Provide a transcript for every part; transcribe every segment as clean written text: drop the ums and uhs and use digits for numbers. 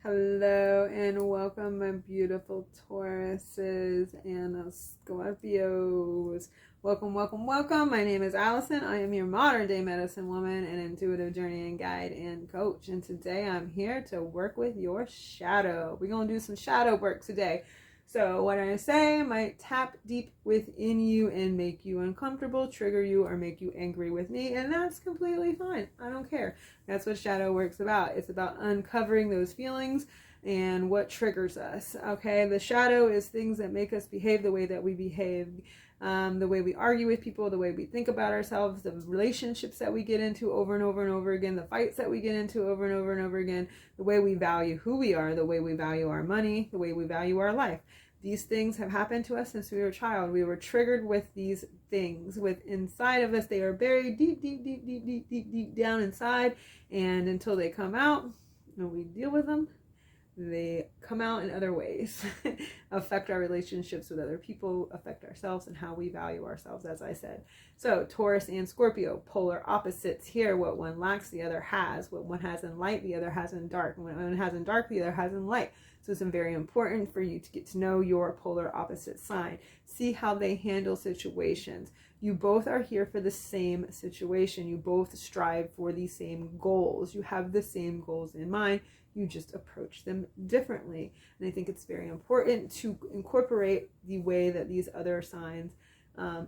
Hello and welcome, my beautiful Tauruses and Scorpios. Welcome, welcome, welcome. My name is Allison. I am your modern day medicine woman and intuitive journey and guide and coach. And today I'm here to work with your shadow. We're going to do some shadow work today. So what I say might tap deep within you and make you uncomfortable, trigger you, or make you angry with me. And that's completely fine. I don't care. That's what shadow work's about. It's about uncovering those feelings and what triggers us. Okay, the shadow is things that make us behave the way that we behave. The way we argue with people, the way we think about ourselves, the relationships that we get into over and over and over again, the fights that we get into over and over and over again, the way we value who we are, the way we value our money, the way we value our life. These things have happened to us since we were a child. We were triggered with these things with inside of us. They are buried deep down inside. And until they come out and we deal with them, they come out in other ways, affect our relationships with other people, affect ourselves and how we value ourselves, as I said. So Taurus and Scorpio, polar opposites here. What one lacks, the other has. What one has in light, the other has in dark. What one has in dark, the other has in light. So it's very important for you to get to know your polar opposite sign. See how they handle situations. You both are here for the same situation. You both strive for the same goals. You have the same goals in mind. You just approach them differently. And I think it's very important to incorporate the way that these other signs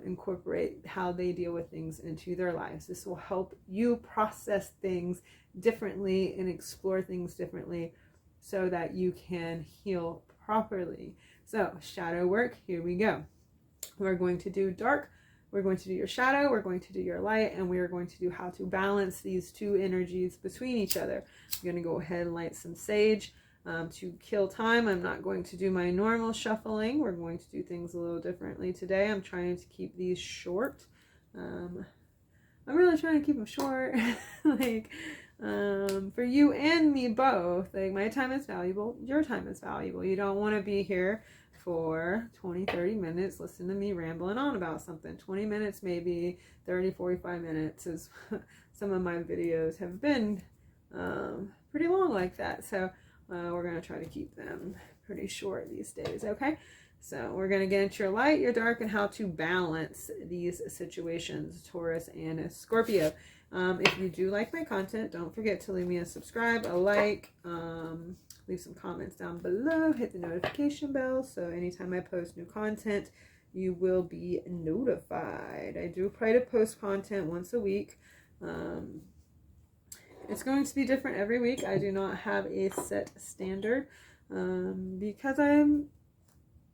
incorporate how they deal with things into their lives. This will help you process things differently and explore things differently so that you can heal properly. So shadow work, here we go. We're going to do dark. We're going to do your shadow, we're going to do your light, and we are going to do how to balance these two energies between each other. I'm going to go ahead and light some sage to kill time. I'm not going to do my normal shuffling. We're going to do things a little differently today. I'm trying to keep these short. I'm really trying to keep them short. For you and me both. Like, my time is valuable. Your time is valuable. You don't want to be here for 20-30 minutes listen to me rambling on about something. 20 minutes, maybe 30-45 minutes is some of my videos have been pretty long like that. So we're going to try to keep them pretty short these days. Okay, so we're going to get into your light, your dark, and how to balance these situations, Taurus and Scorpio. If you do like my content, don't forget to leave me a subscribe, a like, leave some comments down below, hit the notification bell, so anytime I post new content, you will be notified. I do try to post content once a week. It's going to be different every week. I do not have a set standard because I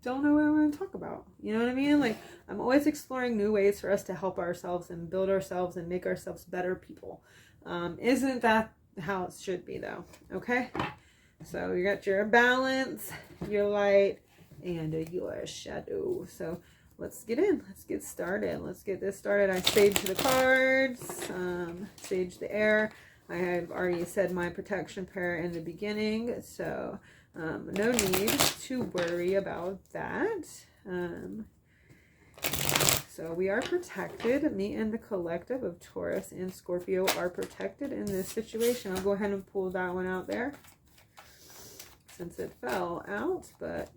don't know what I'm going to talk about. You know what I mean? Like, I'm always exploring new ways for us to help ourselves and build ourselves and make ourselves better people. Isn't that how it should be, though? Okay? So you got your balance, your light, and your shadow. So let's get in. Let's get started. Let's get this started. I sage the cards, sage the air. I have already said my protection prayer in the beginning, so no need to worry about that. So we are protected. Me and the collective of Taurus and Scorpio are protected in this situation. I'll go ahead and pull that one out there since it fell out, but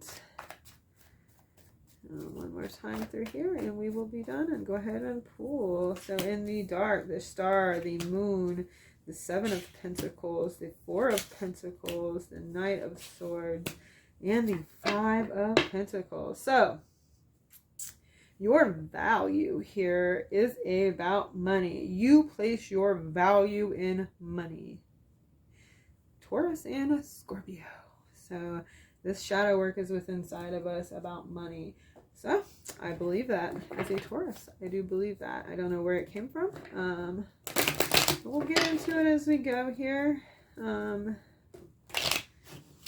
one more time through here and we will be done. And go ahead and pull. So in the dark, the star, the moon, the Seven of Pentacles, the Four of Pentacles, the Knight of Swords, and the Five of Pentacles. So your value here is about money. You place your value in money. Taurus and Scorpio. So this shadow work is within inside of us about money. So I believe that as a Taurus. I do believe that. I don't know where it came from. We'll get into it as we go here. Who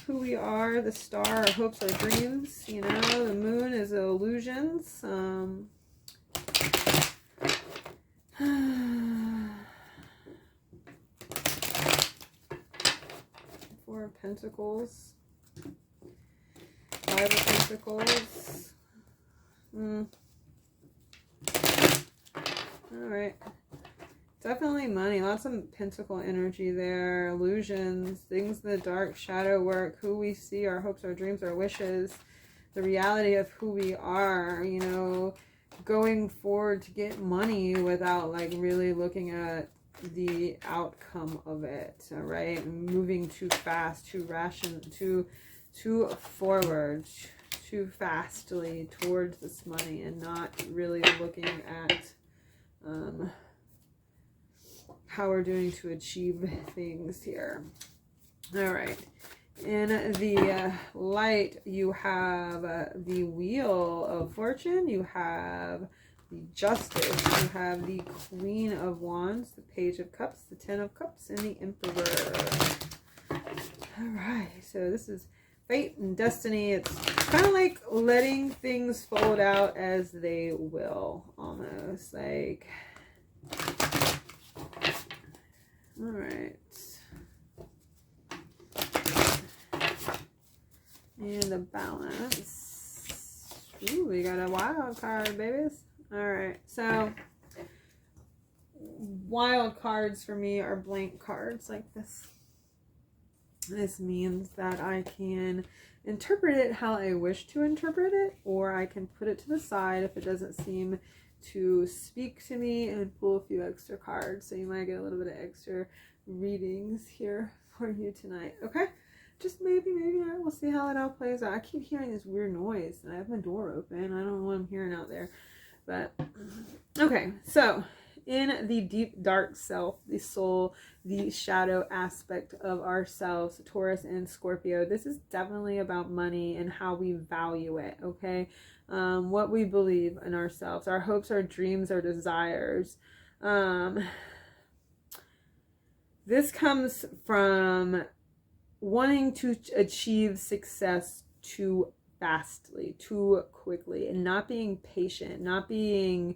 we are, the star, our hopes, our dreams. You know, the moon is illusions. Four of Pentacles. Five of Pentacles. All right. Definitely money. Lots of pentacle energy there. Illusions, things in the dark, shadow work, who we see, our hopes, our dreams, our wishes, the reality of who we are, you know, going forward to get money without like really looking at the outcome of it, all right? Moving too fast, too forward, too fastly towards this money and not really looking at how we're doing to achieve things here. All right. In the light, you have the Wheel of Fortune. You have the Justice. You have the Queen of Wands, the Page of Cups, the Ten of Cups, and the Emperor. All right. So this is fate and destiny. It's kind of like letting things fold out as they will, almost like. All right. And the Balance. Ooh, we got a wild card, babies. All right. So wild cards for me are blank cards like this. This means that I can interpret it how I wish to interpret it, or I can put it to the side if it doesn't seem to speak to me and pull a few extra cards. So you might get a little bit of extra readings here for you tonight. Okay? Just maybe not. We'll see how it all plays out. I keep hearing this weird noise and I have my door open. I don't know what I'm hearing out there. But, okay. So, in the deep, dark self, the soul, the shadow aspect of ourselves, Taurus and Scorpio, this is definitely about money and how we value it, okay? What we believe in ourselves, our hopes, our dreams, our desires. This comes from wanting to achieve success too fastly, too quickly, and not being patient, not being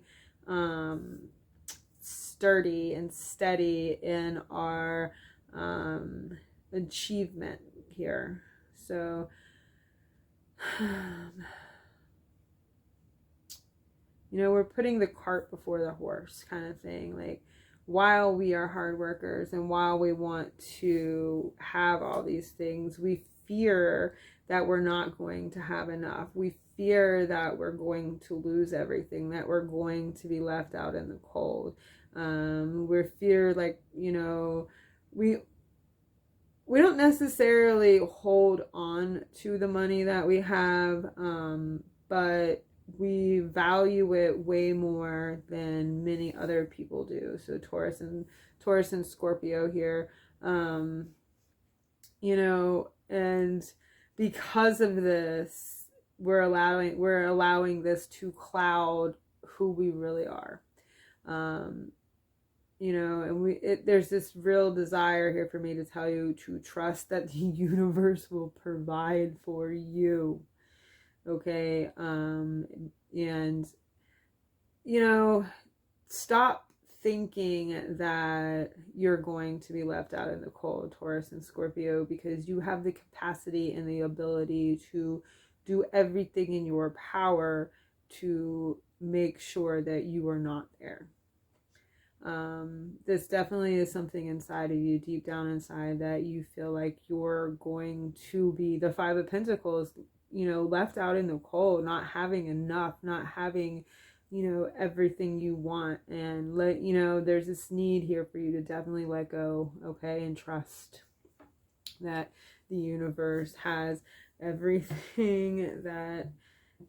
sturdy and steady in our achievement here. So you know, we're putting the cart before the horse kind of thing. Like, while we are hard workers and while we want to have all these things, we fear that we're not going to have enough. We fear that we're going to lose everything, that we're going to be left out in the cold. We're fear, like, you know, we don't necessarily hold on to the money that we have, but we value it way more than many other people do. So Taurus and Scorpio here, you know, and because of this, we're allowing this to cloud who we really are. You know, and there's this real desire here for me to tell you to trust that the universe will provide for you. Okay, and, you know, stop thinking that you're going to be left out in the cold, Taurus and Scorpio, because you have the capacity and the ability to do everything in your power to make sure that you are not there. This definitely is something inside of you, deep down inside, that you feel like you're going to be the Five of Pentacles, you know, left out in the cold, not having enough, not having, you know, everything you want. And you know, there's this need here for you to definitely let go, okay, and trust that the universe has everything that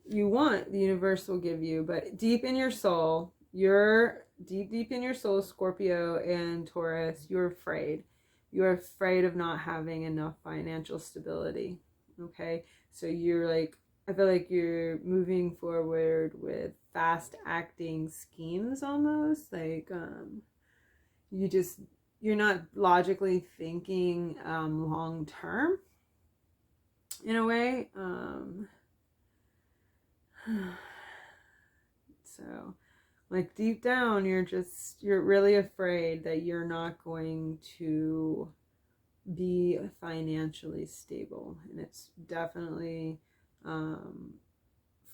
you want. The universe will give you. But deep in your soul, you're deep in your soul, Scorpio and Taurus, you're afraid. You're afraid of not having enough financial stability. Okay, so you're like, I feel like you're moving forward with fast acting schemes almost, like you're not logically thinking long term in a way. So like deep down, you're really afraid that you're not going to be financially stable. And it's definitely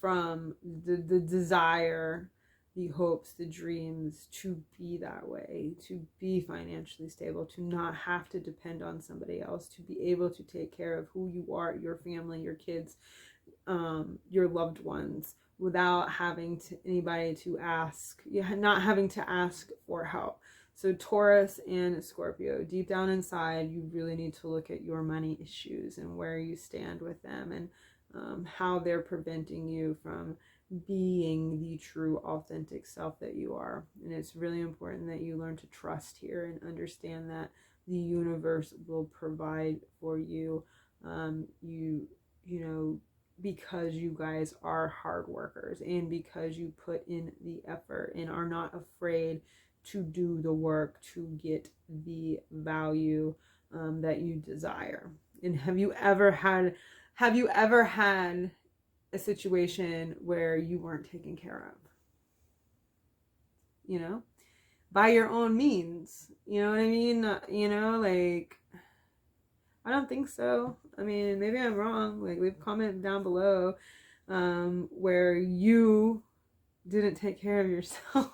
from the desire the hopes, the dreams to be that way, to be financially stable, to not have to depend on somebody else, to be able to take care of who you are, your family, your kids, your loved ones, without having anybody to ask, not having to ask for help. So Taurus and Scorpio, deep down inside, you really need to look at your money issues and where you stand with them, and how they're preventing you from being the true authentic self that you are. And it's really important that you learn to trust here and understand that the universe will provide for you. You know, because you guys are hard workers, and because you put in the effort and are not afraid to do the work to get the value that you desire. And have you ever had a situation where you weren't taken care of? You know, by your own means. You know what I mean? You know, like, I don't think so. I mean, maybe I'm wrong. Like, leave a comment down below where you didn't take care of yourself.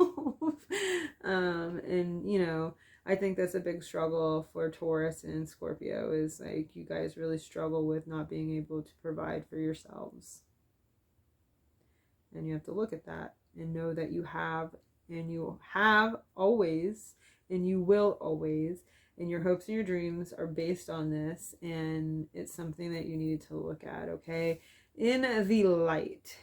And, you know, I think that's a big struggle for Taurus and Scorpio, is like, you guys really struggle with not being able to provide for yourselves. And you have to look at that and know that you have, and you have always, and you will always, and your hopes and your dreams are based on this, and it's something that you need to look at, okay? In the light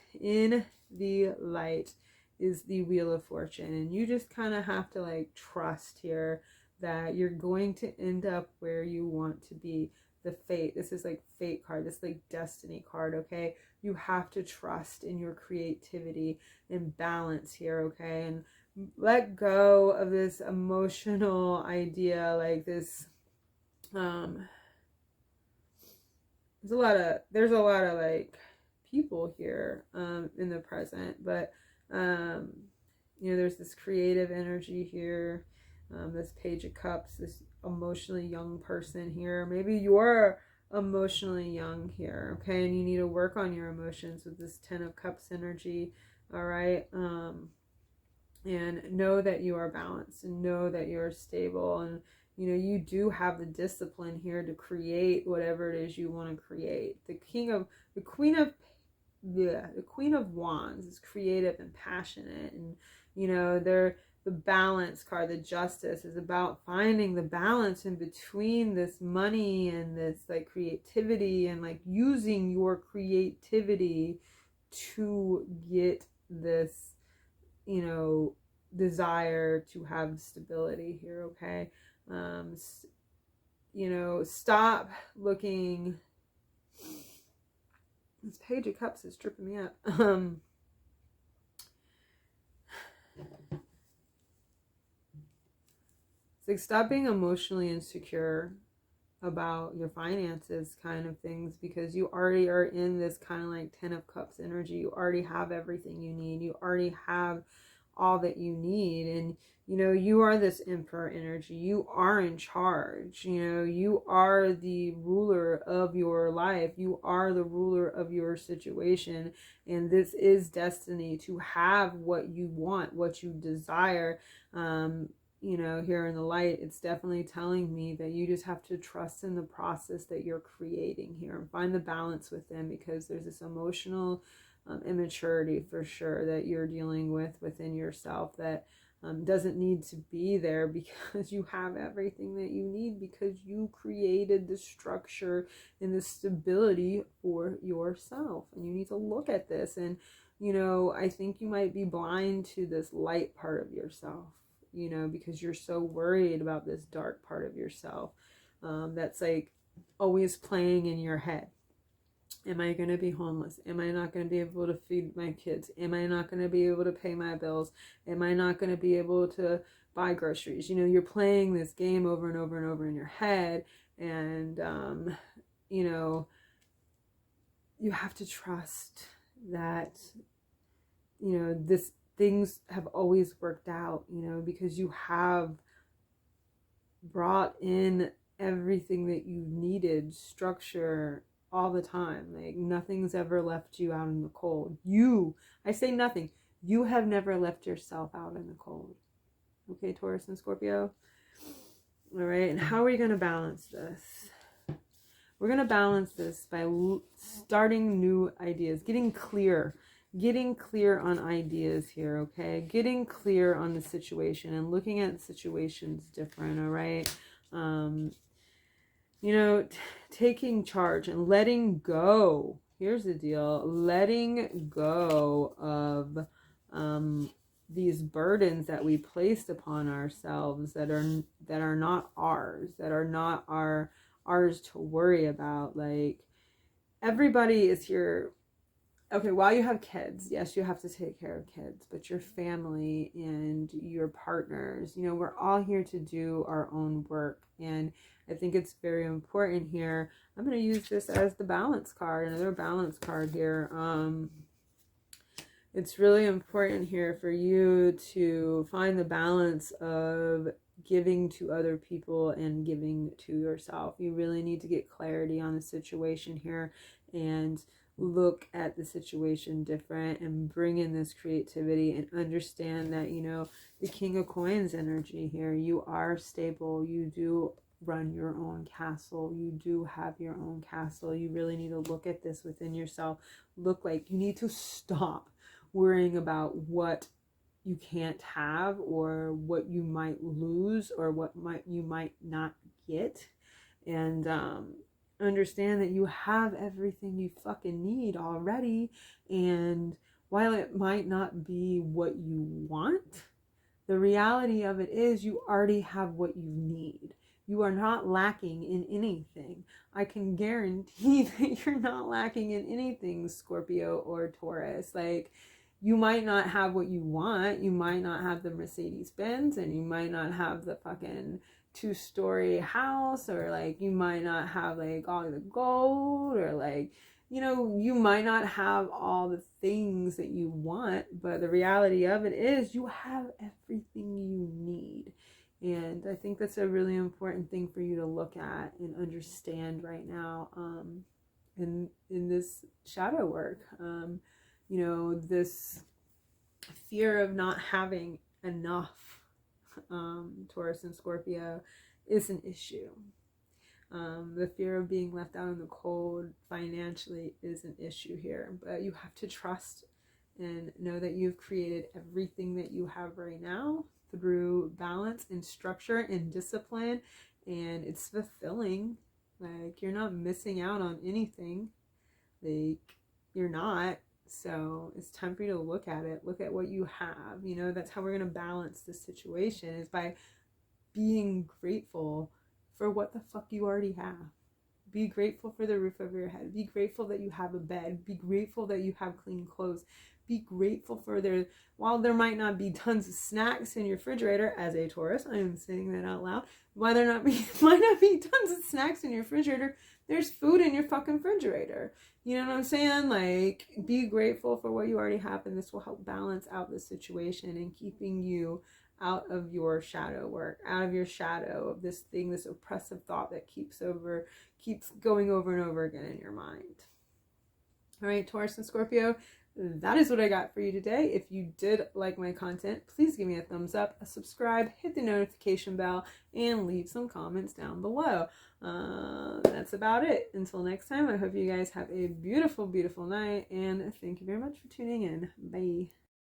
is the Wheel of Fortune, and you just kind of have to like trust here that you're going to end up where you want to be. The fate, this is like fate card, this is like destiny card, okay? You have to trust in your creativity and balance here, okay? And let go of this emotional idea, like this there's a lot of like people here in the present, but you know, there's this creative energy here, this Page of Cups, this emotionally young person here. Maybe you're emotionally young here, okay, and you need to work on your emotions with this Ten of Cups energy, all right? And know that you are balanced, and know that you're stable, and you know, you do have the discipline here to create whatever it is you want to create. The Queen of Wands is creative and passionate, and you know, the balance card, the Justice, is about finding the balance in between this money and this like creativity, and like using your creativity to get this, you know, desire to have stability here, okay? You know, stop looking. This Page of Cups is tripping me up. It's like, stop being emotionally insecure about your finances kind of things, because you already are in this kind of like Ten of Cups energy. You already have everything you need. You already have all that you need. And you know, you are this Emperor energy. You are in charge. You know, you are the ruler of your life. You are the ruler of your situation. And this is destiny to have what you want, what you desire. You know, here in the light, it's definitely telling me that you just have to trust in the process that you're creating here, and find the balance within, because there's this emotional immaturity for sure that you're dealing with within yourself that doesn't need to be there, because you have everything that you need, because you created the structure and the stability for yourself. And you need to look at this. And you know, I think you might be blind to this light part of yourself, you know, because you're so worried about this dark part of yourself that's like always playing in your head. Am I going to be homeless? Am I not going to be able to feed my kids? Am I not going to be able to pay my bills? Am I not going to be able to buy groceries? You know, you're playing this game over and over and over in your head. And, you know, you have to trust that, you know, things have always worked out, you know, because you have brought in everything that you needed, structure, all the time. Like, nothing's ever left you out in the cold. I say nothing, You have never left yourself out in the cold. Okay, Taurus and Scorpio. All right, and how are we going to balance this? We're going to balance this by starting new ideas, getting clear on ideas here, okay? Getting clear on the situation and looking at situations different, all right? You know, taking charge and letting go. Here's the deal. Letting go of these burdens that we placed upon ourselves that are not ours, that are not ours to worry about. Like, everybody is here. Okay, while you have kids, yes, you have to take care of kids, but your family and your partners, you know, we're all here to do our own work. And I think it's very important here. I'm going to use this as the balance card, another balance card here. It's really important here for you to find the balance of giving to other people and giving to yourself. You really need to get clarity on the situation here and look at the situation different and bring in this creativity and understand that, you know, the King of Coins energy here, you are stable. You do run your own castle. You do have your own castle. You really need to look at this within yourself. Look, like, you need to stop worrying about what you can't have or what you might lose or what you might not get, and understand that you have everything you fucking need already. And while it might not be what you want, the reality of it is you already have what you need. You are not lacking in anything. I can guarantee that you're not lacking in anything, Scorpio or Taurus. Like, you might not have what you want. You might not have the Mercedes Benz, and you might not have the fucking 2-story house, or like you might not have like all the gold, or like, you know, you might not have all the things that you want, but the reality of it is you have everything you need. And I think that's a really important thing for you to look at and understand right now, in this shadow work. You know, this fear of not having enough, Taurus and Scorpio, is an issue. The fear of being left out in the cold financially is an issue here, but you have to trust and know that you've created everything that you have right now through balance and structure and discipline, and it's fulfilling. Like, you're not missing out on anything. Like, you're not. So it's time for you to look at it. Look at what you have. You know, that's how we're going to balance this situation, is by being grateful for what the fuck you already have. Be grateful for the roof over your head. Be grateful that you have a bed. Be grateful that you have clean clothes. Be grateful for while there might not be tons of snacks in your refrigerator, as a Taurus, I am saying that out loud, while there might not be tons of snacks in your refrigerator, there's food in your fucking refrigerator. You know what I'm saying? Like, be grateful for what you already have, and this will help balance out the situation and keeping you out of your shadow work, out of your shadow of this thing, this oppressive thought that keeps going over and over again in your mind. All right, Taurus and Scorpio, that is what I got for you today. If you did like my content, please give me a thumbs up, a subscribe, hit the notification bell, and leave some comments down below. That's about it. Until next time, I hope you guys have a beautiful, beautiful night, and thank you very much for tuning in. Bye.